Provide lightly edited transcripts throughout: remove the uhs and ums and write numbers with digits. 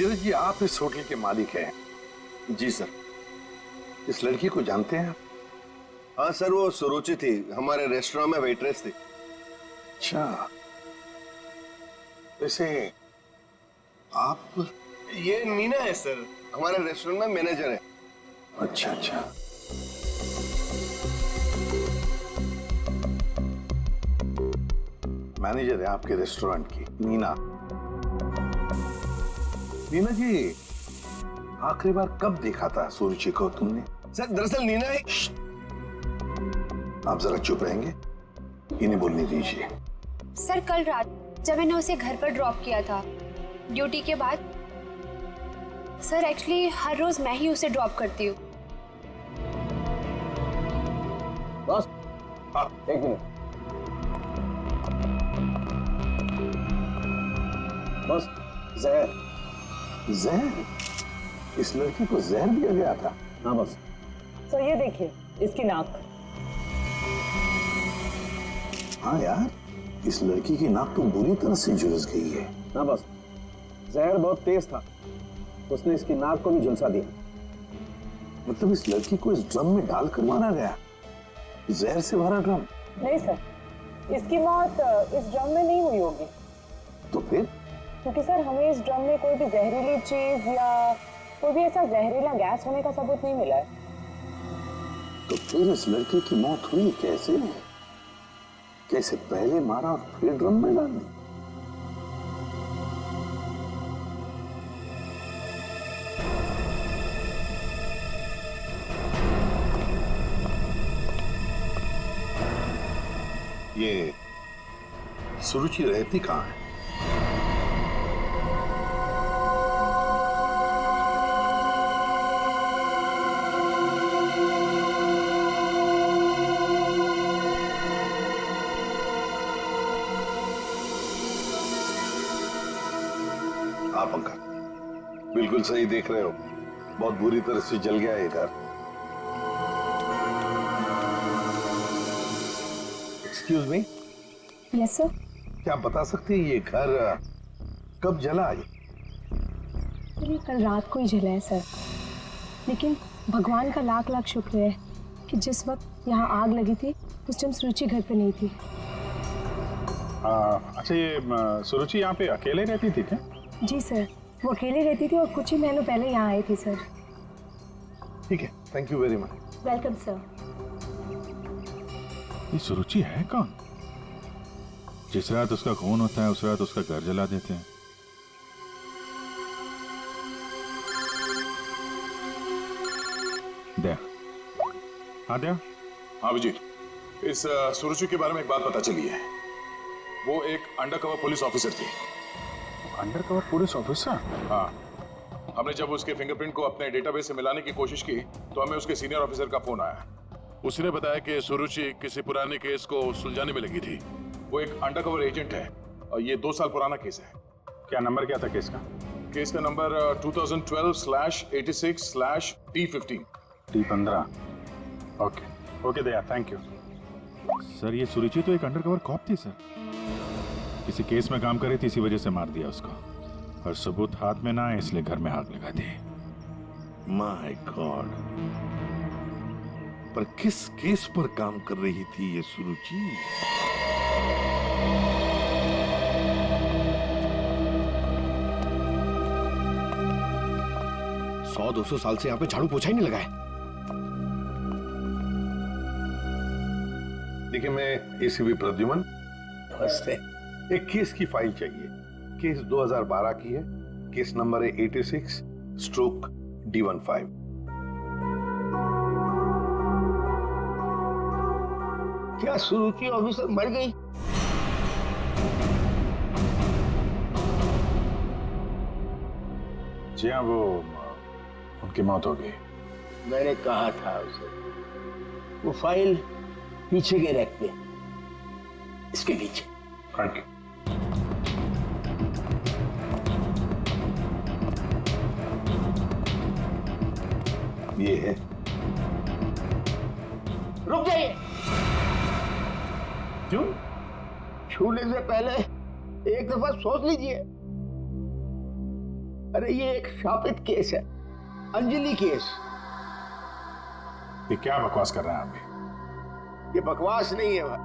धीरज जी, आप इस होटल के मालिक हैं? जी सर। इस लड़की को जानते हैं आप? हाँ सर, वो सुरुचि थी, हमारे रेस्टोरेंट में वेट्रेस थी। अच्छा, वैसे आप? ये नीना है सर, हमारे रेस्टोरेंट में मैनेजर है। अच्छा अच्छा, मैनेजर है आपके रेस्टोरेंट की नीना। नीना जी, आखिरी बार कब देखा था सुरुचि को तुमने? सर दरअसल नीना है। आप जरा चुप रहेंगे, इन्हें बोलने दीजिए। सर कल रात जब मैंने उसे घर पर ड्रॉप किया था ड्यूटी के बाद। सर एक्चुअली हर रोज मैं ही उसे ड्रॉप करती हूँ। बस हाँ, एक मिनट। बस जहर। जहर? इस लड़की को जहर दिया गया था? हाँ बस। तो ये देखिए इसकी नाक। हाँ यार, इस लड़की की नाक तो बुरी तरह से झुलस गई है। हाँ बस, जहर बहुत तेज था, उसने इसकी नाक को भी झुलसा दिया। मतलब इस लड़की को इस ड्रम में डालकर मारा गया? जहर से भरा ड्रम? नहीं सर, इसकी मौत इस ड्रम में नहीं हुई होगी। तो फिर? क्योंकि सर हमें इस ड्रम में कोई भी जहरीली चीज या कोई भी ऐसा जहरीला गैस होने का सबूत नहीं मिला है। तो फिर इस लड़की की मौत हुई कैसे? कैसे पहले मारा और फिर ड्रम में डाल दी? ये सुरुचि रहती कहाँ है? आप अंकल बिल्कुल सही देख रहे हो, बहुत बुरी तरह से जल गया है इधर। Excuse me. Yes sir. क्या आप बता सकते हैं ये घर कब जला? ये कल रात को ही जला है सर, लेकिन भगवान का लाख लाख शुक्र है कि जिस वक्त यहाँ आग लगी थी उस टाइम सुरुचि घर पे नहीं थी। अच्छा, ये सुरुचि यहाँ पे अकेले रहती थी क्या? जी सर, वो अकेले रहती थी और कुछ ही महीनों पहले यहाँ आई थी सर। ठीक है, thank you very much. Welcome sir. ये सुरुचि है कौन? जिस रात उसका खून होता है उस रात उसका घर जला देते हैं। दया। हाँ दया। हाँ अभिजीत, इस सुरुचि के बारे में एक बात पता चली है। वो एक अंडरकवर पुलिस ऑफिसर थी। Undercover police officer? हाँ, हमने जब उसके फिंगरप्रिंट को अपने डेटाबेस से मिलाने की कोशिश की तो हमें उसके सीनियर ऑफिसर का फोन आया। उसने बताया कि सुरुचि किसी पुराने केस को सुलझाने में लगी थी। वो एक अंडरकवर एजेंट है और ये 2 साल पुराना केस है। क्या नंबर क्या था केस का? केस का number 2012/86/T15। T15। Okay okay Daya, thank you. Sir ये सुरुचि तो एक अंडरकवर कॉप थी सर। किसी केस में काम कर रही थी, इसी वजह से मार दिया उसको, और सबूत हाथ में ना आए इसलिए घर में आग लगा दी। माय गॉड, पर किस केस पर काम कर रही थी ये सुरुचि? 100-200 साल से यहाँ पे झाड़ू पोछा ही नहीं लगा है। देखिए, मैं एसीपी प्रद्युमन। नमस्ते। एक केस की फाइल चाहिए। केस 2012 की है, केस नंबर है 86/D15। क्या सुरुचि ऑफिसर मर गई? जी हाँ, वो उनकी मौत हो गई। मैंने कहा था उसे, वो फाइल पीछे के रैक पे, इसके पीछे। Thank you. ये है। रुक जाइए। क्यों? छूने से पहले एक दफा सोच लीजिए। अरे ये एक शापित केस है, अंजलि केस। ये क्या बकवास कर रहे हैं आप भी? ये बकवास नहीं है भाई,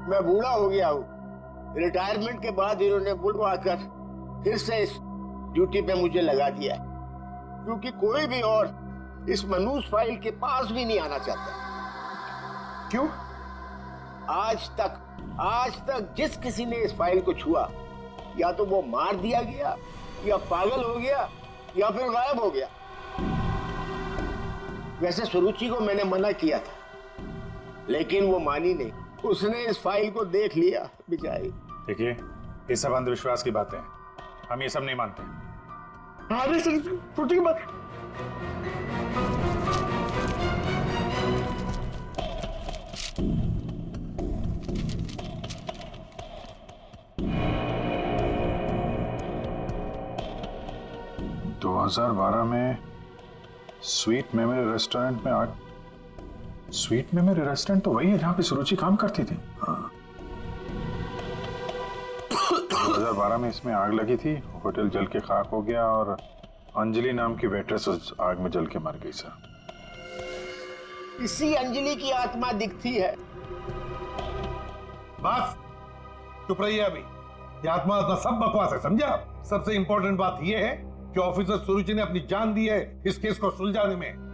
मैं बूढ़ा हो गया हूँ। रिटायरमेंट के बाद इन्होंने बुलवा कर फिर से इस ड्यूटी पे मुझे लगा दिया है, क्योंकि कोई भी और इस मनूस फाइल के पास भी नहीं आना चाहता। क्यों? आज तक जिस किसी ने इस फाइल को छुआ, या तो वो मार दिया गया, या पागल हो गया, या फिर गायब हो गया। वैसे सुरुचि को मैंने मना किया था, लेकिन वो मानी नहीं। उसने इस फाइल को देख लिया बेचारी। देखिए, ये सब अंधविश्वास की बातें हैं, हम ये सब नहीं मानते। अरे सर, सुरुचि की बात। तो 2012 में स्वीट मेमोरी रेस्टोरेंट में आग। स्वीट मेमोरी रेस्टोरेंट तो वही है जहां पे सुरुचि काम करती थी। हाँ। 2012 में इसमें आग लगी थी, होटल जल के खाक हो गया और अंजलि नाम की वेट्रेस उस आग में जल के मर गई सर। इसी अंजलि की आत्मा दिखती है। बस चुप रहिए अभी। ये आत्मा सब बकवास है, समझा? सबसे इंपॉर्टेंट बात यह है कि ऑफिसर सुरुचि ने अपनी जान दी है इस केस को सुलझाने में।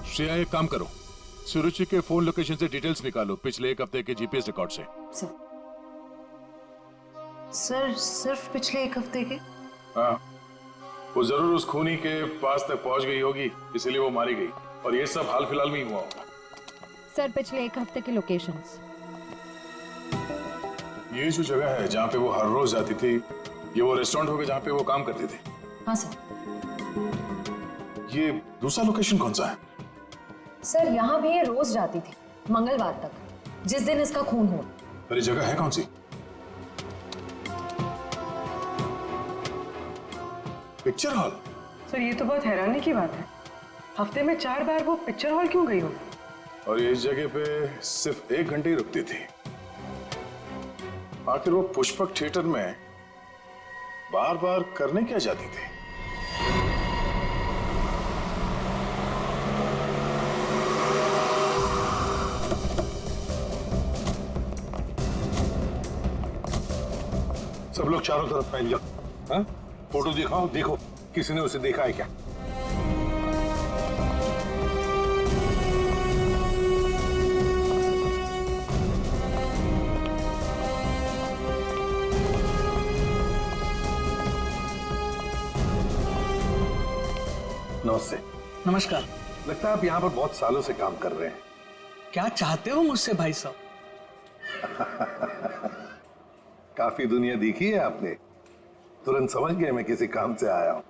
श्रेया, एक काम करो, सुरुचि के फोन लोकेशन से डिटेल्स निकालो पिछले एक हफ्ते के जीपीएस रिकॉर्ड से। सर सिर्फ पिछले एक हफ्ते के? हाँ, वो जरूर उस खूनी के पास तक पहुंच गई होगी, इसीलिए वो मारी गई, और ये सब हाल फिलहाल में ही हुआ होगा। सर पिछले एक हफ्ते के लोकेशंस। ये जो जगह है जहाँ पे वो हर रोज जाती थी, ये वो रेस्टोरेंट होगा जहाँ पे वो काम करती थी? हाँ सर। ये दूसरा लोकेशन कौन सा है? सर यहाँ भी ये रोज जाती थी, मंगलवार तक, जिस दिन इसका खून हुआ। पर ये जगह है कौन सी? Picture hall. सर ये तो बहुत हैरानी की बात है, हफ्ते में 4 बार वो पिक्चर हॉल क्यों गई हो? और ये इस जगह पे सिर्फ 1 घंटे ही रुकती थी। आखिर वो पुष्पक थिएटर में बार बार करने क्या जाती थी? सब लोग चारों तरफ फैल जाओ। हाँ? फोटो दिखाओ, देखो किसी ने उसे देखा है क्या? नमस्ते। नमस्कार। लगता है आप यहाँ पर बहुत सालों से काम कर रहे हैं। क्या चाहते हो मुझसे भाई साहब? काफी दुनिया देखी है आपने, तुरंत समझ गए मैं किसी काम से आया हूं।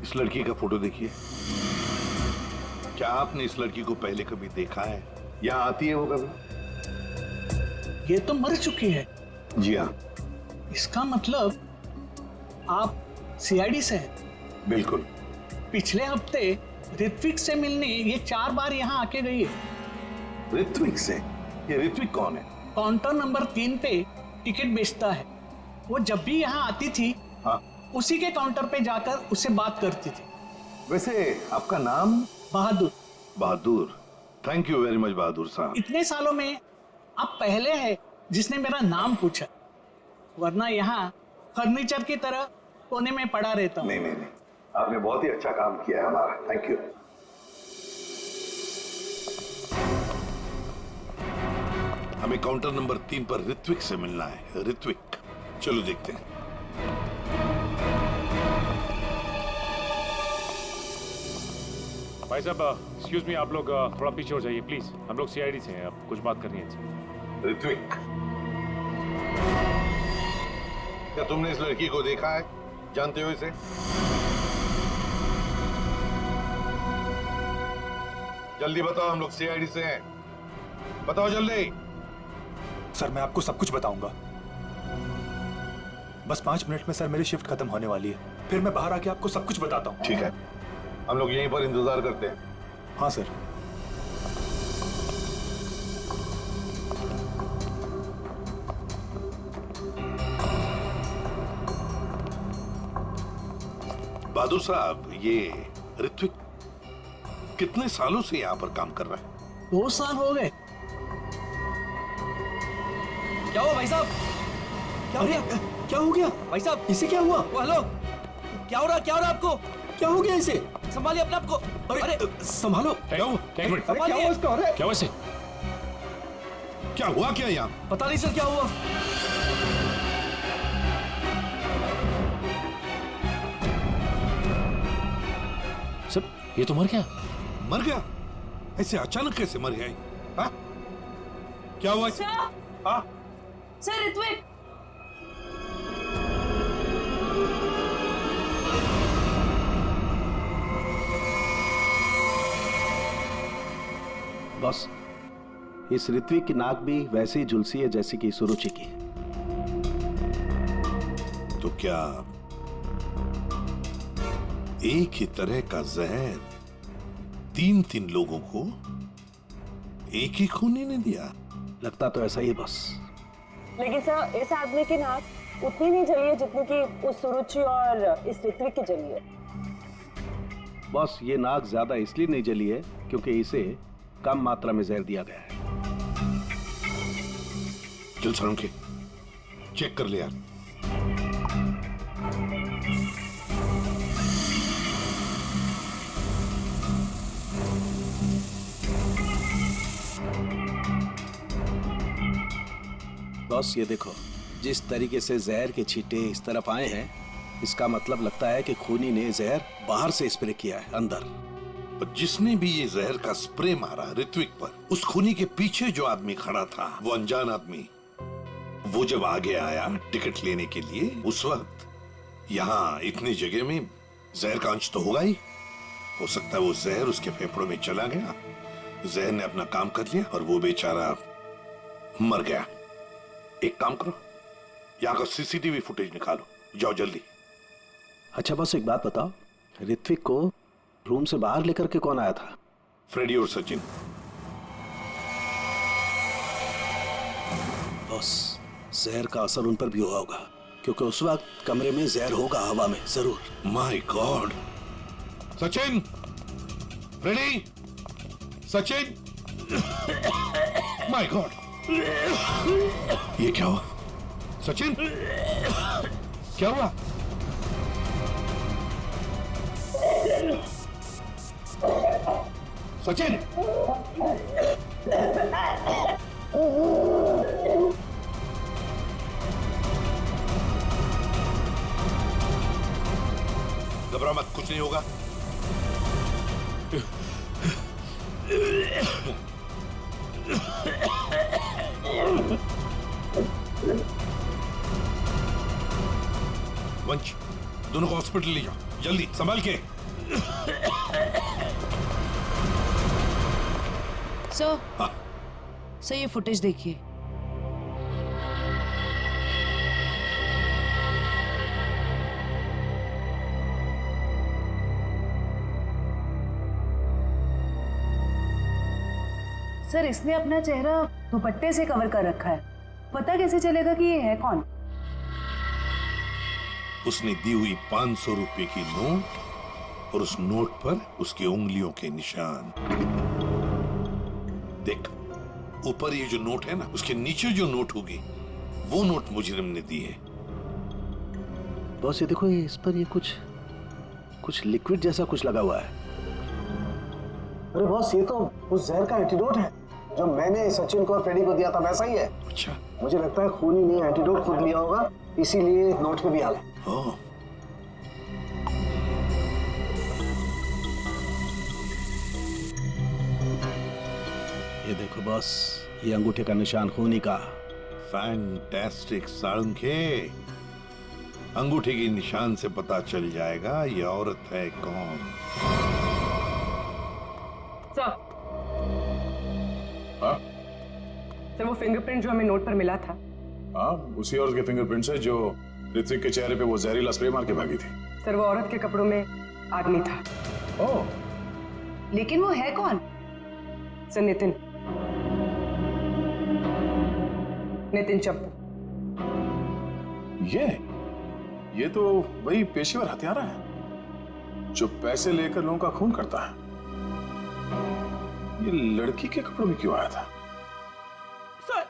इस लड़की का फोटो देखिए। क्या आपने इस लड़की को पहले कभी देखा है? यहाँ आती है वो कभी? ये तो मर चुकी है। जी हाँ। इसका मतलब आप सीआईडी से हैं? बिल्कुल। पिछले हफ्ते ऋत्विक से मिलने ये 4 बार यहाँ आके गई है। ऋत्विक से? ये ऋत्विक कौन है? काउंटर नंबर 3 पे टिकट बेचता है। वो जब भी यहाँ आती थी, हाँ, उसी के काउंटर पे जाकर उससे बात करती थी। वैसे आपका नाम? बहादुर। बहादुर, थैंक यू वेरी मच बहादुर साहब। इतने सालों में आप पहले हैं जिसने मेरा नाम पूछा, वरना यहाँ फर्नीचर की तरह कोने में पड़ा रहता हूँ। नहीं, आपने बहुत ही अच्छा काम किया है हमारा, थैंक यू। हमें काउंटर नंबर 3 पर ऋत्विक से मिलना है। ऋत्विक, चलो देखते हैं। भाई साहब, एक्सक्यूज मी, आप लोग थोड़ा पीछे हो जाइए प्लीज। हम लोग सीआईडी से हैं, अब कुछ बात करनी है। ऋत्विक, क्या तुमने इस लड़की को देखा है? जानते हो इसे? जल्दी बताओ, हम लोग सीआईडी से हैं। बताओ जल्दी। सर मैं आपको सब कुछ बताऊंगा, बस 5 मिनट में सर मेरी शिफ्ट खत्म होने वाली है, फिर मैं बाहर आके आपको सब कुछ बताता हूँ। ठीक है, हम लोग यहीं पर इंतजार करते हैं। हाँ सर। बहादुर साहब, ये ऋत्विक कितने सालों से यहाँ पर काम कर रहा है? 2 साल हो गए। क्या हुआ भाई साहब? क्या हो गया? क्या हो गया भाई साहब? इसे क्या हुआ? हेलो, क्या हो रहा आपको? क्या हो गया इसे? संभालिए अपने आप को। अरे संभालो। क्या हुआ? क्या हुआ इसको? क्या हुआ इसे? क्या हुआ क्या यहाँ? पता नहीं सर क्या हुआ। सर ये तो मर गया। मर गया? ऐसे अचानक कैसे मर गया? हाँ? क्या हुआ? हाँ? सर ऋत्विक, बॉस, इस ऋत्विक की नाक भी वैसे ही झुलसी है जैसी कि सुरुचि की। तो क्या एक ही तरह का जहर 3 लोगों को एक ही खूनी ने दिया? लगता तो ऐसा ही है बॉस। लेकिन सर इस आदमी की नाक उतनी नहीं जली है जितनी कि उस सुरुचि और इस ऋत्विक की जली है। बॉस, ये नाक ज्यादा इसलिए नहीं जली है क्योंकि इसे कम मात्रा में जहर दिया गया है। चल सरों के चेक कर ले यार। बॉस ये देखो, जिस तरीके से जहर के छींटे इस तरफ आए हैं, इसका मतलब लगता है कि खूनी ने जहर बाहर से स्प्रे किया है अंदर। पर जिसने भी ये जहर का स्प्रे मारा ऋत्विक पर, उस खूनी के पीछे जो आदमी खड़ा था, वो अनजान आदमी, वो जब आगे आया टिकट लेने के लिए, उस वक्त यहाँ इतनी जगह में जहर का अंश तो होगा ही। हो सकता है वो जहर उसके फेफड़ों में चला गया, जहर ने अपना काम कर लिया और वो बेचारा मर गया। एक काम करो, यहाँ का सीसीटीवी फुटेज निकालो, जाओ जल्दी। अच्छा बस एक बात बताओ, ऋत्विक को रूम से बाहर लेकर के कौन आया था? फ्रेडी और सचिन। बॉस, जहर का असर उन पर भी हुआ होगा क्योंकि उस वक्त कमरे में जहर होगा हवा में जरूर। My god. Sachin, Freddie, Sachin, my god, ये क्या हुआ? सचिन, क्या हुआ? सचिन, घबरा मत, कुछ नहीं होगा। वंश, दोनों को हॉस्पिटल ले जाओ, जल्दी संभाल के। सर, सर ये फुटेज देखिए। सर इसने अपना चेहरा दुपट्टे से कवर कर रखा है, पता कैसे चलेगा कि ये है कौन? उसने दी हुई 500 रुपए की नोट और उस नोट पर उसकी उंगलियों के निशान। देख, ऊपर ये जो नोट है ना, उसके नीचे जो नोट होगी वो नोट मुजरिम ने दी है। बॉस ये देखो, इस पर ये कुछ लिक्विड जैसा कुछ लगा हुआ है। अरे बॉस, ये तो उस जहर का एंटीडोट है जो मैंने सचिन को और फ्रेडी को दिया था, वैसा ही है। अच्छा, मुझे लगता है खूनी ने एंटीडोट खुद लिया होगा, इसीलिए नोट पे भी आ गया। ये देखो बॉस, ये अंगूठे का निशान खूनी का। फैंटास्टिक साळुंखे, अंगूठे के निशान से पता चल जाएगा ये औरत है कौन। सर, हाँ? सर वो फिंगरप्रिंट जो हमें नोट पर मिला था, हाँ, उसी औरत के फिंगरप्रिंट्स है जो ऋत्विक के चेहरे पे वो जहरीला स्प्रे मार के भागी थी। सर वो औरत के कपड़ों में आदमी था। ओह, लेकिन वो है कौन? सर नितिन चप्पू। ये तो वही पेशेवर हत्यारा है जो पैसे लेकर लोगों का खून करता है। ये लड़की के कपड़ों में क्यों आया था? सर,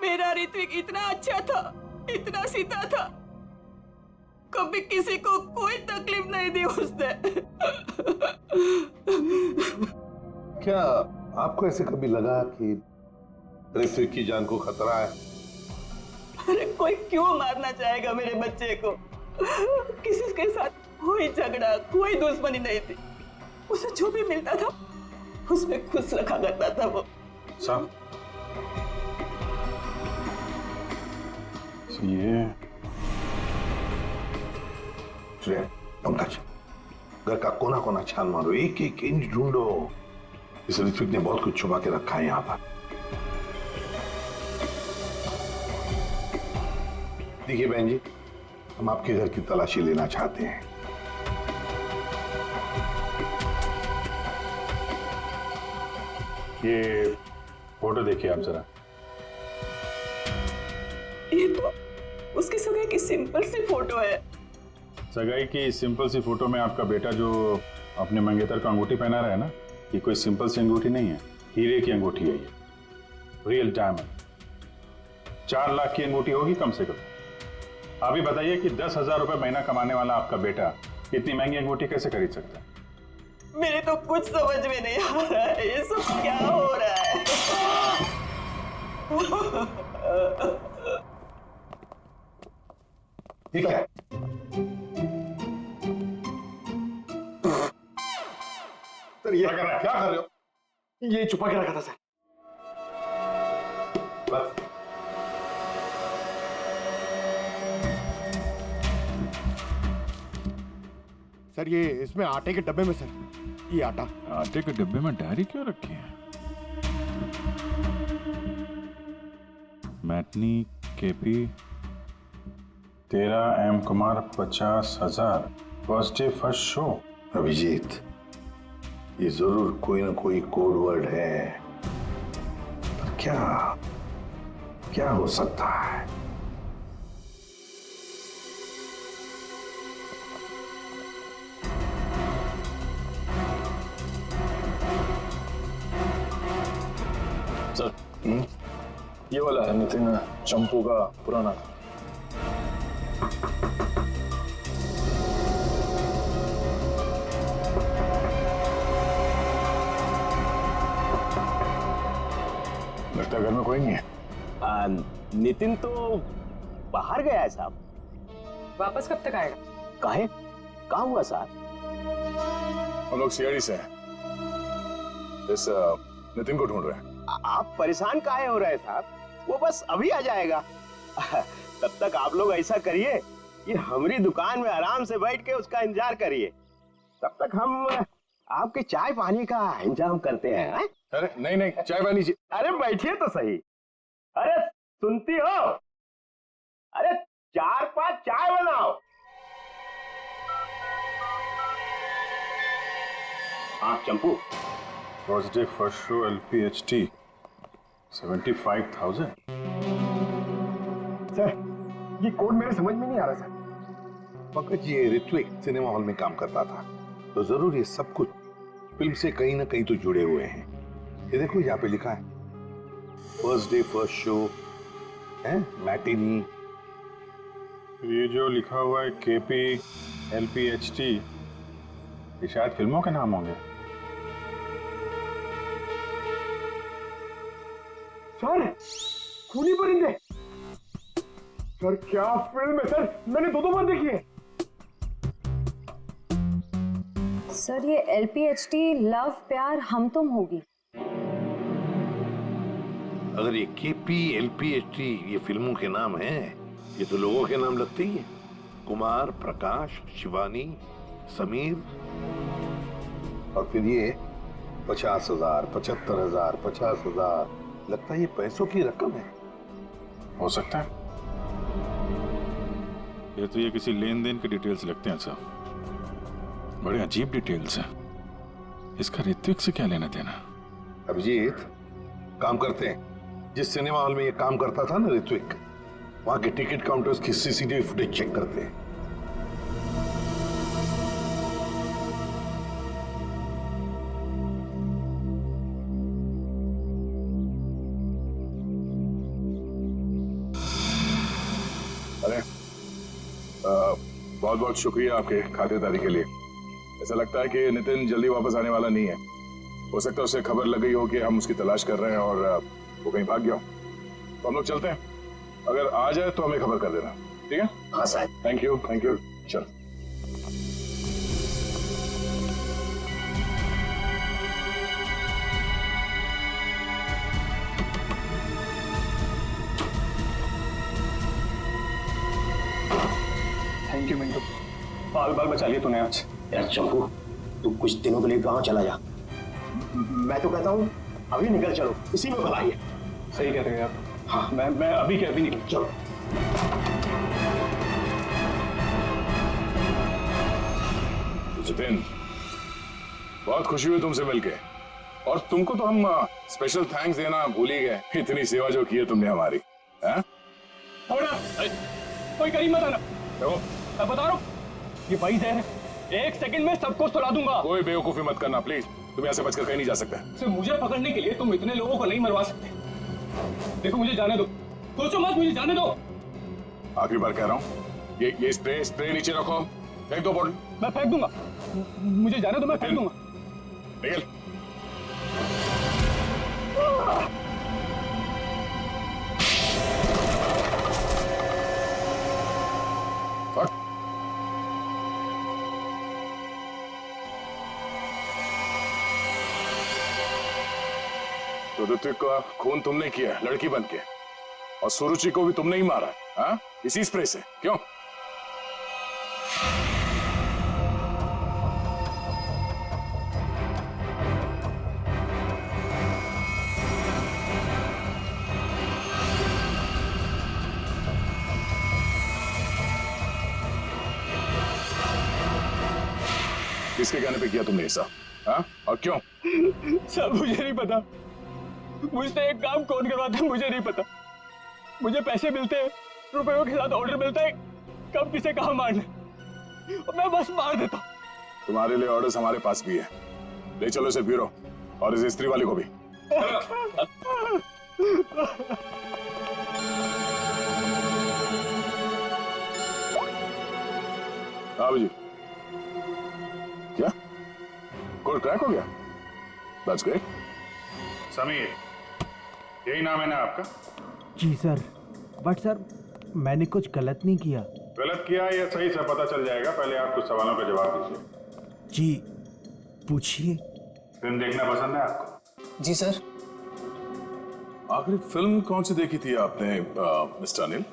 मेरा ऋत्विक इतना अच्छा था, इतना सीधा था, कभी किसी को कोई तकलीफ नहीं दी उसने। क्या आपको ऐसे कभी लगा कि ऋत्विक की जान को खतरा है? अरे कोई क्यों मारना चाहेगा मेरे बच्चे को? किसी के साथ कोई झगड़ा, कोई दुश्मनी नहीं थी। उसे जो भी मिलता था उसमें खुश रखा करता था वो। साहब, ये पंकज, घर का कोना कोना छान मारो, एक एक इंच ढूंढो। इस ऋत्विक ने बहुत कुछ छुपा के रखा है यहाँ पर। देखिए बहन जी, हम आपके घर की तलाशी लेना चाहते हैं। ये फोटो देखिए आप जरा। ये तो उसकी सगाई की सिंपल सी फोटो है। सगाई की सिंपल सी फोटो में आपका बेटा जो अपने मंगेतर को अंगूठी पहना रहा है ना, ये कोई सिंपल सी अंगूठी नहीं है, हीरे की अंगूठी है ये, रियल डायमंड। 4 लाख की अंगूठी होगी कम से कम। आप ही बताइए कि 10,000 रुपए महीना कमाने वाला आपका बेटा इतनी महंगी अंगूठी कैसे खरीद सकता है? मेरे तो कुछ समझ में नहीं आ रहा है, ये सब क्या हो रहा है? ठीक है, सर ये क्या कर रहे हो? ये छुपा के रखा था सर। बस सर ये इसमें आटे के डब्बे में सर, ये आटे के डब्बे में डायरी क्यों रखी है? Matinee KP 13 M Kumar 50,000 first day first show. Abhijit, ये जरूर कोई ना कोई कोड वर्ड है, पर क्या हो सकता है? सर, ये वाला है नितिन चंपू का पुराना। लगता है घर में कोई नहीं है। नितिन तो बाहर गया है साहब। वापस कब तक आएगा? काहे? कहाँ हुआ साहब? हम लोग सीआईडी से हैं, इस नितिन को ढूंढ रहे हैं। आप परेशान काहे हो रहे हैं साहब? वो बस अभी आ जाएगा। तब तक आप लोग ऐसा करिए कि हमारी दुकान में आराम से बैठ के उसका इंतजार करिए। तब तक हम आपके चाय पानी का इंतजाम करते हैं। अरे नहीं, चाय पानी। अरे बैठिए तो सही। अरे सुनती हो? अरे 4-5 चाय बनाओ। हाँ Champu, first day first show LPHT 75,000। Sir ये कोड मेरे समझ में नहीं आ रहा सर। पंकज, ये ऋत्विक सिनेमा हॉल में काम करता था, तो जरूर ये सब कुछ फिल्म से कहीं ना कहीं तो जुड़े हुए हैं। ये देखो यहाँ पे लिखा है फर्स्ट डे फर्स्ट शो है, मैटिनी। ये जो लिखा हुआ है KP LPHT, ये शायद फिल्मों के नाम होंगे। सर खूनी परिंदे, सर क्या फिल्म है सर, मैंने 2 बार देखी है। सर ये LPHT लव प्यार हम तुम होगी। अगर ये KP LPHT ये फिल्मों के नाम हैं, ये तो लोगों के नाम लगते ही हैं। कुमार, प्रकाश, शिवानी, समीर, और फिर ये 50,000, 75,000, 50,000, लगता है ये पैसों की रकम है। हो सकता है। ये तो ये किसी लेन देन के डिटेल्स लगते हैं साहब। बड़े अजीब डिटेल्स हैं। इसका ऋत्विक से क्या लेना देना? अभिजीत, काम करते हैं। जिस सिनेमा हॉल में ये काम करता था ना ऋत्विक, वहां के टिकट काउंटर्स की सीसीटीवी फुटेज चेक करते हैं। अरे बहुत बहुत शुक्रिया आपके खातिरदारी के लिए। ऐसा लगता है कि नितिन जल्दी वापस आने वाला नहीं है। हो सकता है उसे खबर लग गई हो कि हम उसकी तलाश कर रहे हैं और वो कहीं भाग गया हो। तो हम लोग चलते हैं, अगर आ जाए तो हमें खबर कर देना, ठीक है? हाँ सर। थैंक यू चल। थैंक यू मिंटू, बाल बाल बचा लिए तूने आज। यार चंपू, तू कुछ दिनों के लिए गांव चला जा। मैं तो कहता हूँ अभी निकल चलो, इसी में भलाई है। सही कह रहे हैं आप। हाँ, मैं अभी के अभी निकल। चलो। जितेन, बहुत खुशी हुई तुमसे मिलके, और तुमको तो हम स्पेशल थैंक्स देना भूल ही गए। इतनी सेवा जो की है तुमने हमारी। कोई करीब मत आना। मैं बता रहा हूँ, ये वही जहर है। एक सेकंड में सबको सुला दूंगा। कोई बेवकूफी मत करना प्लीज, तुम यहाँ से बचकर कहीं नहीं जा सकते। सिर्फ मुझे पकड़ने के लिए तुम इतने लोगों को नहीं मरवा सकते। देखो मुझे जाने दो, सोचो मत, मुझे जाने दो। आखिरी बार कह रहा हूँ, ये स्प्रे नीचे रखो, फेंक दो बोतल। मैं फेंक दूंगा, मुझे जाने दो, मैं फेंक दूंगा। निकल। तो ऋत्विक का खून तुमने किया लड़की बन के, और सुरुचि को भी तुमने ही मारा, हाँ? इसी स्प्रे से, क्यों? किसके कहने पे किया तुमने ऐसा, हाँ? और क्यों? सब मुझे नहीं पता। मुझसे एक काम कौन करवाता है मुझे नहीं पता। मुझे पैसे मिलते हैं, रुपयों के साथ ऑर्डर मिलता है कब किसे कहाँ मारना, और मैं बस मार देता हूँ। तुम्हारे लिए ऑर्डर्स हमारे पास भी है। ले चलो इसे ब्यूरो, और इस स्त्री वाले को भी। हाँ जी, क्या कोड क्रैक हो गया? That's great. समीर, यही नाम है ना आपका? जी सर, बट सर मैंने कुछ गलत नहीं किया। गलत किया या सही से पता चल जाएगा, पहले आप कुछ सवालों का जवाब दीजिए। जी पूछिए। फिल्म देखना पसंद है आपको? जी सर। आखिरी फिल्म कौन सी देखी थी आपने मिस्टर अनिल?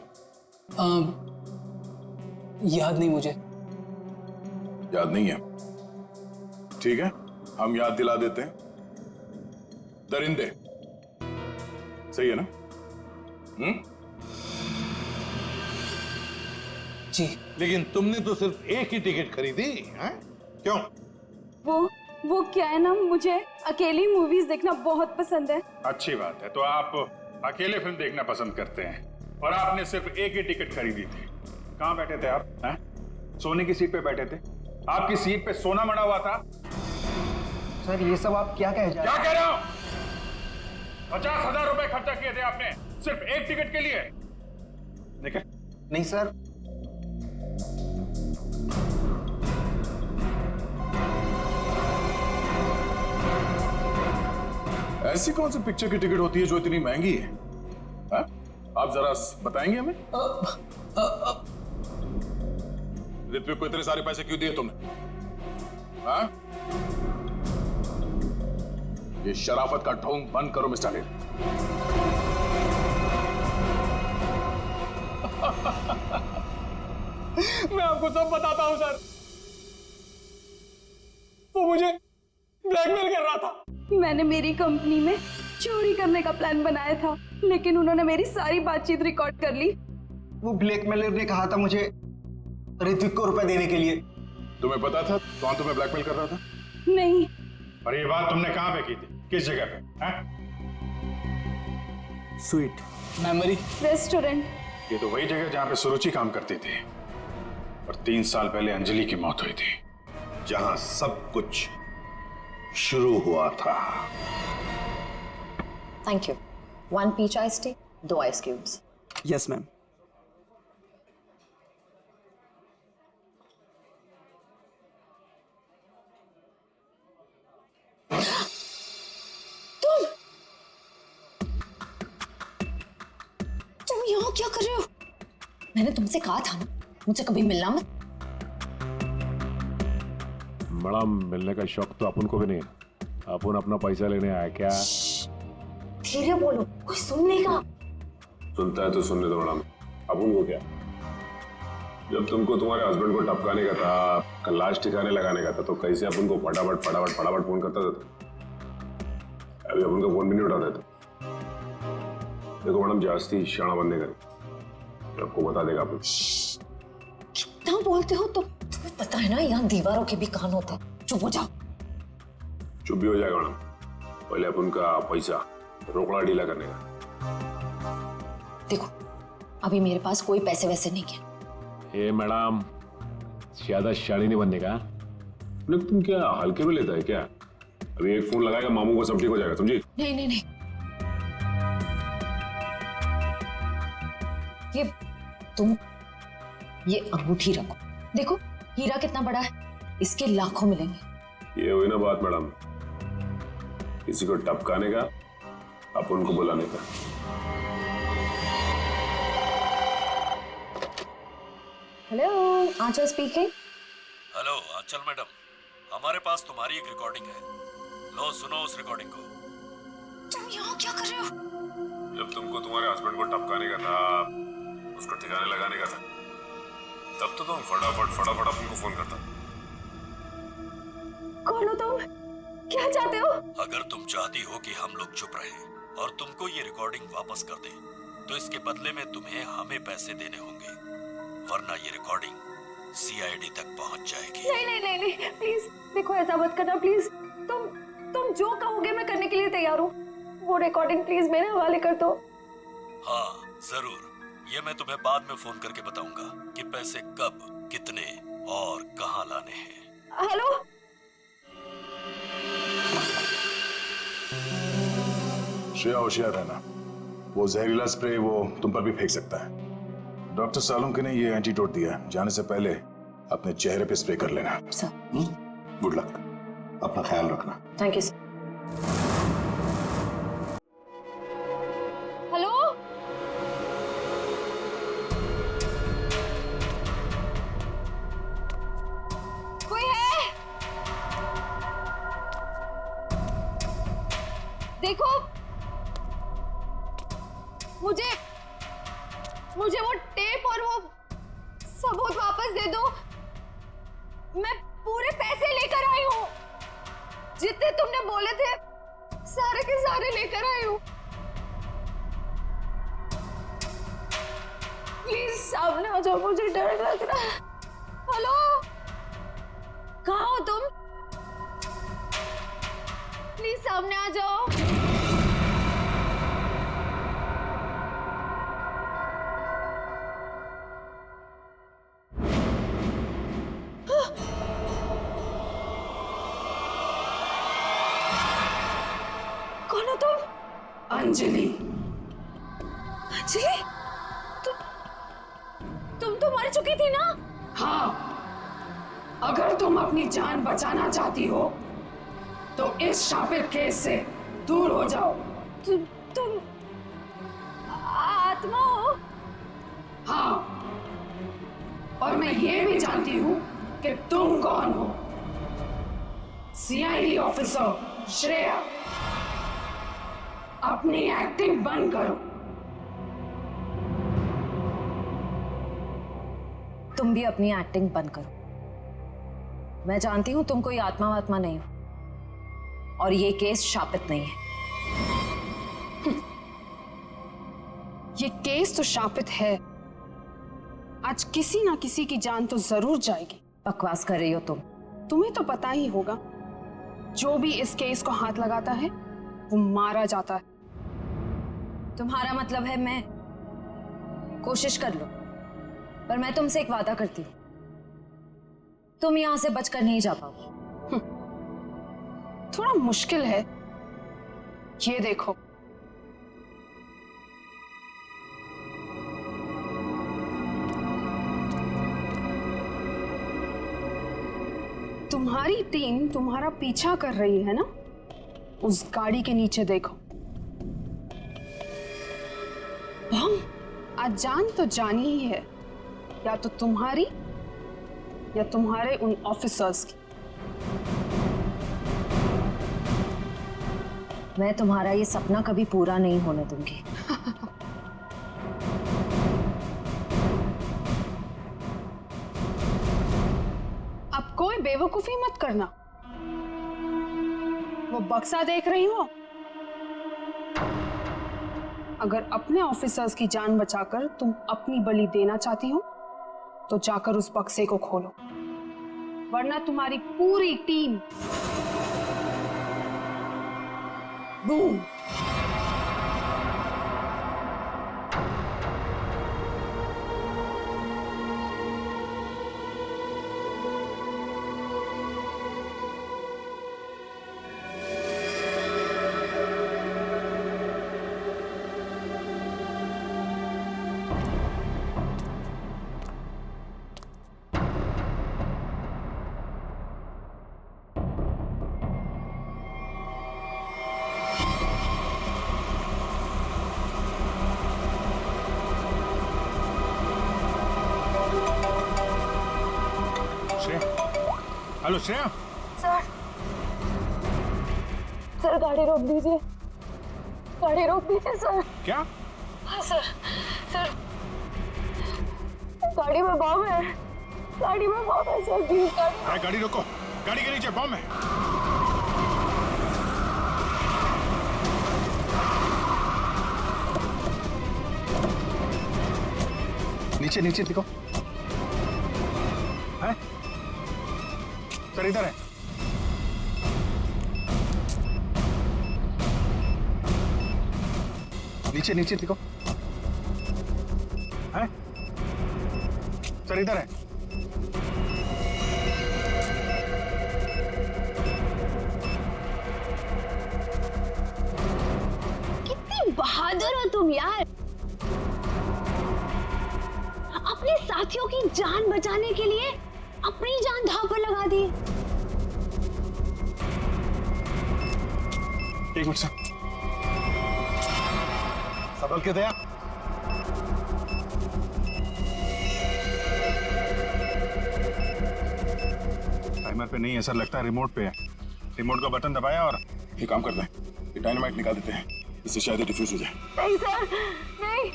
याद नहीं मुझे। याद नहीं है? ठीक है, हम याद दिला देते हैं। दरिंदे, सही है ना? जी। लेकिन तुमने तो सिर्फ एक ही टिकट खरीदी है, क्यों? वो क्या है ना, मुझे अकेली मूवीज देखना बहुत पसंद है। अच्छी बात है, तो आप अकेले फिल्म देखना पसंद करते हैं, और आपने सिर्फ एक ही टिकट खरीदी थी। कहाँ बैठे थे आप? हैं? सोने की सीट पे बैठे थे? आपकी सीट पे सोना मड़ा हुआ था? सर ये सब आप क्या कह क्या कह रहे हो? 50,000 रुपए खर्चा किए थे आपने सिर्फ एक टिकट के लिए। देखिए, नहीं सर। ऐसी कौन सी पिक्चर की टिकट होती है जो इतनी महंगी है? हा? आप जरा बताएंगे हमें? ऋत्विक को इतने सारे पैसे क्यों दिए तुमने? हा? ये शराफत का ढोंग बंद करो मिस्टर अनिल। मैं आपको सब बताता हूं सर। वो मुझे ब्लैकमेल कर रहा था। मैंने मेरी कंपनी में चोरी करने का प्लान बनाया था, लेकिन उन्होंने मेरी सारी बातचीत रिकॉर्ड कर ली। वो ब्लैकमेलर ने कहा था मुझे ऋत्विक को रुपए देने के लिए, तुम्हें पता था कौन तुम्हें ब्लैकमेल कर रहा था? नहीं। और ये बात तुमने कहां पे की थी, किस जगह पे? Sweet memory restaurant. ये तो वही जगह जहां पे सुरुचि काम करती थी और 3 साल पहले अंजलि की मौत हुई थी, जहां सब कुछ शुरू हुआ था। Thank you. 1 peach ice tea, 2 ice cubes. Yes ma'am. तुम यहाँ क्या कर रहे हो? मैंने तुमसे कहा था ना मुझसे कभी मिलना मत। मैडम, मिलने का शौक तो अपन को भी नहीं है। अपन अपना पैसा लेने आया क्या? धीरे बोलो, कोई सुन लेगा। सुनता है तो सुनने दो मैडम। अपन को क्या? जब तुमको तुम्हारे हस्बैंड को टपकाने का था, लाश ठिकाने लगाने का था, तो कैसे अपन को फटाफट फटाफट फटाफट फोन करता था? अभी अपन का फोन भी नहीं उठाता था। देखो मैडम, जास्ती शाना बनने का आपको बता देगा अपन। कितना बोलते हो तुम? तुम्हें पता है ना यहाँ दीवारों के भी कान होते हैं। चुप हो जाओ। चुप भी हो जाएगा मैडम। पहले अपन का पैसा रोकड़ा ढीला करने का। देखो अभी मेरे पास कोई पैसे वैसे नहीं है। ए मैडम, ज्यादा शाड़ी नहीं बनने का। तुम क्या हल्के में लेता है क्या? अभी एक फोन लगाएगा मामू को सब ठीक हो जाएगा, समझी? नहीं नहीं नहीं, तुम ये अंगूठी रखो। देखो हीरा कितना बड़ा है, इसके लाखों मिलेंगे। ये हुई ना बात मैडम, किसी को टपकाने का, अपन को बुलाने का। हेलो, आंचल स्पीकिंग। हेलो आंचल मैडम, हमारे पास तुम्हारी एक रिकॉर्डिंग है। लो सुनो उस रिकॉर्डिंग को। तुम यहाँ क्या कर रहे हो? जब तुमको तुम्हारे हस्बैंड को टपकाने का था, उसको ठिकाने लगाने का था, तब तो तुम फटाफट अपन को फोन करता। कौन हो तुम? क्या चाहते हो? अगर तुम चाहती हो कि हम लोग चुप रहें और तुमको ये रिकॉर्डिंग वापस कर दें, तो इसके बदले में तुम्हें हमें पैसे देने होंगे, वरना ये रिकॉर्डिंग CID तक पहुंच जाएगी। नहीं नहीं नहीं नहीं, प्लीज देखो ऐसा मत करना प्लीज। तुम जो कहोगे मैं करने के लिए तैयार हूँ। वो रिकॉर्डिंग प्लीज मेरे हवाले कर दो। हाँ जरूर, ये मैं तुम्हें बाद में फोन करके बताऊंगा कि पैसे कब, कितने और कहाँ लाने हैं। हेलो, श्रेया होशियार रहना, वो जहरीला स्प्रे वो तुम पर भी फेंक सकता है। डॉक्टर सालुंके ने ये एंटीडोट दिया है, जाने से पहले अपने चेहरे पे स्प्रे कर लेना। गुड लक, अपना ख्याल रखना। Thank you sir. हेलो, कोई है? देखो मुझे वो टेप और वो सबूत वापस दे दो। मैं पूरे पैसे लेकर आई हूँ, जितने तुमने बोले थे सारे के सारे लेकर आई हूँ। प्लीज सामने आ जाओ, मुझे डर लग रहा है। हेलो, कहाँ हो तुम? प्लीज सामने आ जाओ। कौन हो तुम? अंजलि। अंजलि, तुम तो मर चुकी थी ना? हाँ, अगर तुम अपनी जान बचाना चाहती हो तो इस शापित केस से दूर हो जाओ। तुम आत्मा हो? हाँ, और मैं ये भी जानती हूँ कि तुम कौन हो। CID ऑफिसर श्रेया, अपनी एक्टिंग बंद करो। तुम भी अपनी एक्टिंग बंद करो। मैं जानती हूं तुम कोई आत्मा वात्मा नहीं हो और ये केस शापित नहीं है। ये केस तो शापित है। आज किसी ना किसी की जान तो जरूर जाएगी। बकवास कर रही हो तुम? तुम्हें तो पता ही होगा, जो भी इस केस को हाथ लगाता है वो मारा जाता है। तुम्हारा मतलब है मैं कोशिश कर लो, पर मैं तुमसे एक वादा करती हूँ, तुम यहां से बचकर नहीं जा पाओगे। थोड़ा मुश्किल है, ये देखो। तुम्हारी टीम तुम्हारा पीछा कर रही है ना, उस गाड़ी के नीचे देखो। बम आज जान तो जानी ही है, या तो तुम्हारी या तुम्हारे उन ऑफिसर्स की। मैं तुम्हारा ये सपना कभी पूरा नहीं होने दूंगी। अब कोई बेवकूफी मत करना। वो बक्सा देख रही हो, अगर अपने ऑफिसर्स की जान बचाकर तुम अपनी बलि देना चाहती हो तो जाकर उस बक्से को खोलो, वरना तुम्हारी पूरी team boom. Hello Shreya. Sir गाड़ी रोक दीजिए, गाड़ी रोक दीजिए सर। क्या? हाँ सर, गाड़ी में बम है, गाड़ी में बम है सर। प्लीज गाड़ी रोको, गाड़ी के नीचे बम है। नीचे नीचे दिखो। है सर, इधर है। नीचे नीचे दिखो। है सर, इधर है। कितनी बहादुर हो तुम यार, अपने साथियों की जान बचाने के लिए अपनी जान दांव पर लगा दी। एक मिनट सर, संभल के दया। टाइमर पे नहीं है सर, लगता है रिमोट पे है। रिमोट का बटन दबाया और ये काम करते हैं, ये डायनामाइट निकाल देते हैं, इससे शायद डिफ्यूज हो जाए। नहीं सर, नहीं,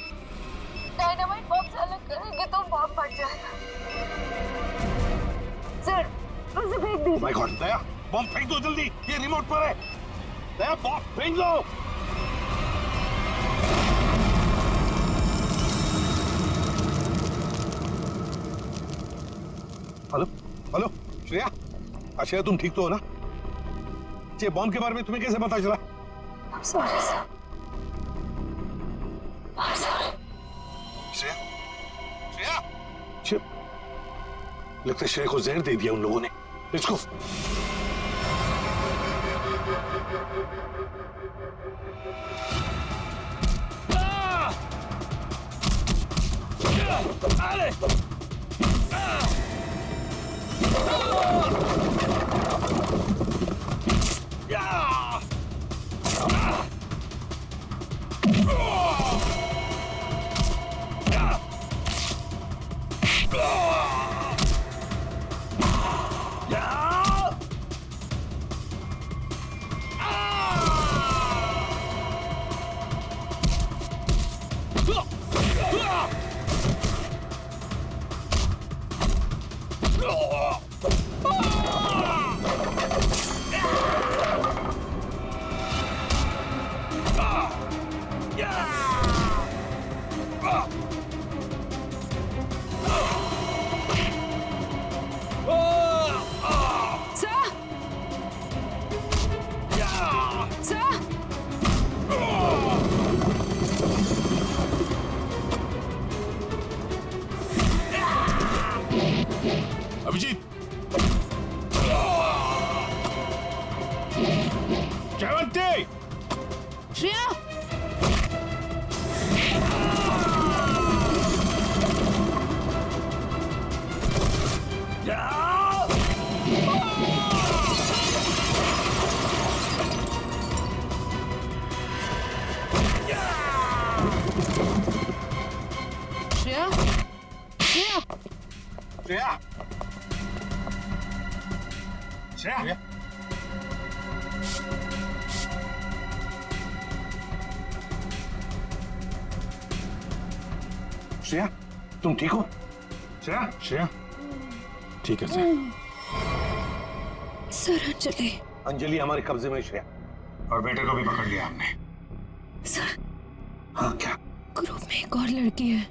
डायनामाइट बम से अलग करेंगे तो बम फट जाएगा। सर उसे फेंक दीजिए। माय गॉड, दया बम फेंक दो जल्दी, ये रिमोट पर है। दया बम फेंक लो। हेलो हेलो श्रेया, श्रेया तुम ठीक तो हो ना? ये बॉम्ब के बारे में तुम्हें कैसे पता चला? I'm sorry sir, I'm sorry। Shreya, Shreya, लगता है श्रेया को जहर दे दिया उन लोगों ने। इसको श्रेया, श्रेया, श्रेया, श्रेया, श्रेया, तुम ठीक हो? श्रेया, श्रेया, ठीक है सर। सर अंजलि। अंजलि हमारे कब्जे में श्रेया। और बेटे को भी पकड़ लिया हमने। सर। हाँ क्या? ग्रुप में एक और लड़की है।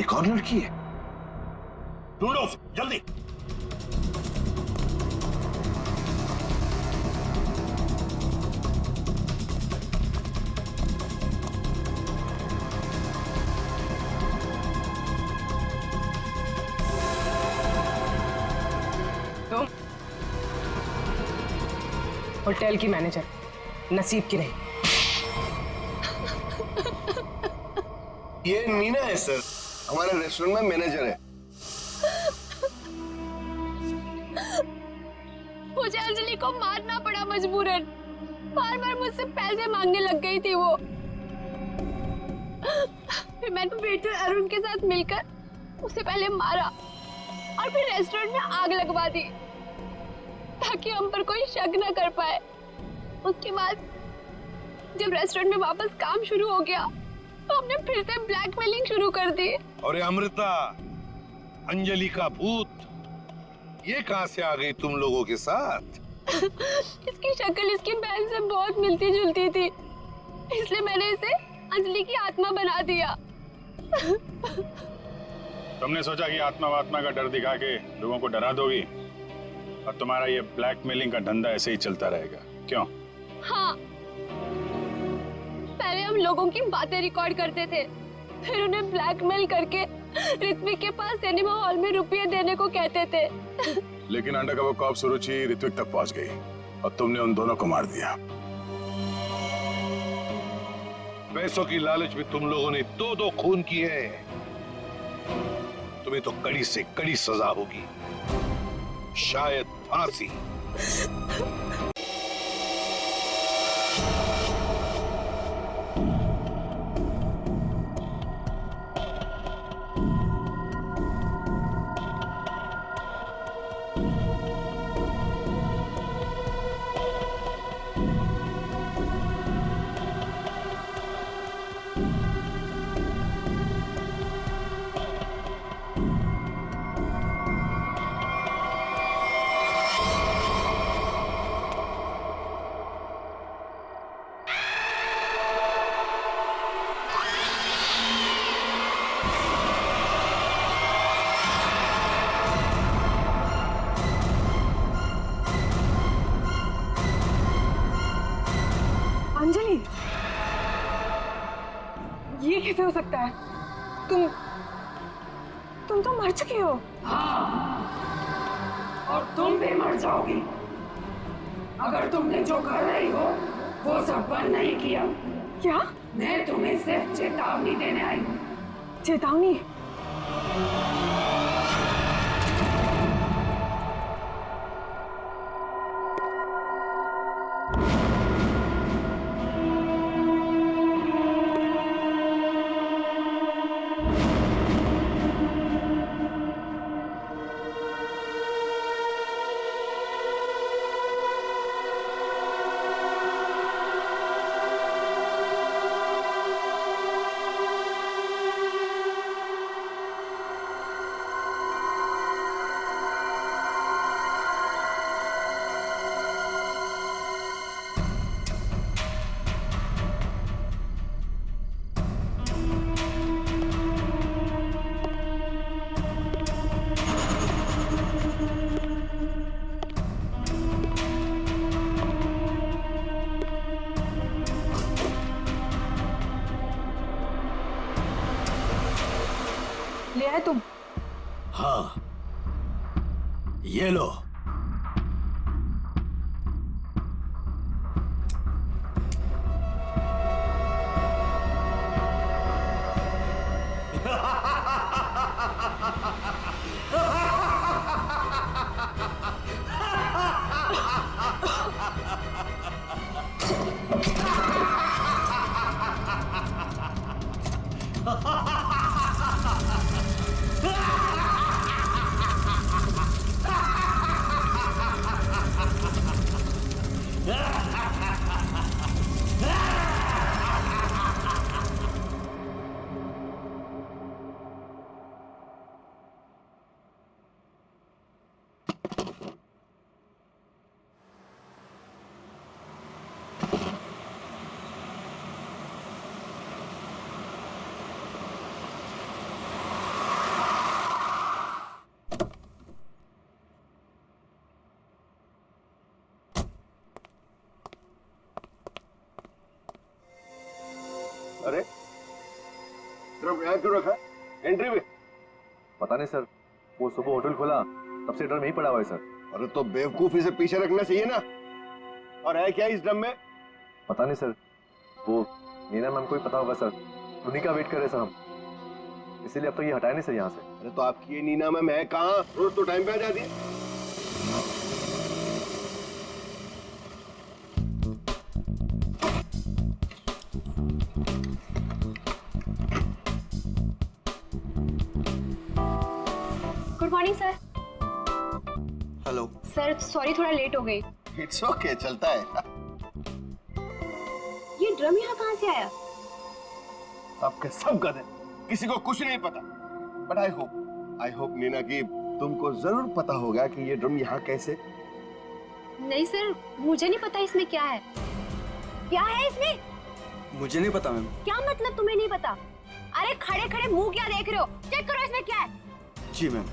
एक और लड़की है? ढूंढो उसे, जल्दी। तुम होटल की मैनेजर, नसीब की नहीं। ये मीना है सर, हमारे रेस्टोरेंट में मैनेजर है। मुझे अंजलि को मारना पड़ा मजबूरन। बार बार मुझसे पैसे मांगने लग गई थी वो। फिर मैंने वेटर अरुण के साथ मिलकर उसे पहले मारा और फिर रेस्टोरेंट में आग लगवा दी ताकि हम पर कोई शक न कर पाए। उसके बाद जब रेस्टोरेंट में वापस काम शुरू हो गया तो हमने फिर से ब्लैकमेलिंग शुरू कर दी। और अमृता, अंजलि का भूत, ये कहां से आ गई तुम लोगों के साथ? इसकी शक्ल इसकी बहन से बहुत मिलती जुलती थी, इसलिए मैंने इसे अंजलि की आत्मा बना दिया। तुमने सोचा कि आत्मा वात्मा का डर दिखा के लोगों को डरा दोगी और तुम्हारा ये ब्लैकमेलिंग का धंधा ऐसे ही चलता रहेगा, क्यों? हाँ, पहले हम लोगों की बातें रिकॉर्ड करते थे, फिर उन्हें ब्लैकमेल करके ऋत्विक के पास सिनेमा हॉल में रुपये देने को कहते थे। लेकिन अंडरकवर कॉप सुरुचि ऋत्विक तक पहुंच गई और तुमने उन दोनों को मार दिया। पैसों की लालच में तुम लोगों ने दो खून किए हैं। तुम्हें तो कड़ी से कड़ी सजा होगी, शायद फांसी। अंजलि, ये कैसे हो सकता है? तुम तो मर चुकी हो। हाँ, और तुम भी मर जाओगी अगर तुमने जो कर रही हो वो सब बंद नहीं किया। क्या? मैं तुम्हें सिर्फ चेतावनी देने आई हूँ। चेतावनी? ले आए तुम? हाँ, ये लो। अरे ड्रम यहाँ क्यों रखा? एंट्री में? पता नहीं सर, वो सुबह होटल खोला तब से ड्रम यहीं पड़ा हुआ है सर। अरे तो बेवकूफी से पीछे रखना चाहिए ना। और है क्या इस ड्रम में? पता नहीं सर, वो नीना मैम को ही पता होगा सर, उन्हीं का वेट कर रहे सर हम, इसीलिए अब तो ये हटाए नहीं सर यहाँ से। अरे तो आपकी ये नीना मैम है कहाँ? रोज तो टाइम पे आ जाती है। Good morning sir. Hello sir sorry थोड़ा लेट हो गई। इट्स ओके, चलता है। ये ड्रम यहाँ कहाँ से आया? सबके सब गधे, किसी को कुछ नहीं पता। बट आई होप नीना की तुमको जरूर पता होगा कि ये ड्रम यहाँ कैसे। नहीं सर, मुझे नहीं पता इसमें क्या है। क्या है इसमें? मुझे नहीं पता मैम। क्या मतलब तुम्हें नहीं पता? अरे खड़े खड़े मुंह क्या देख रहे हो? चेक करो इसमें क्या है। जी मैम।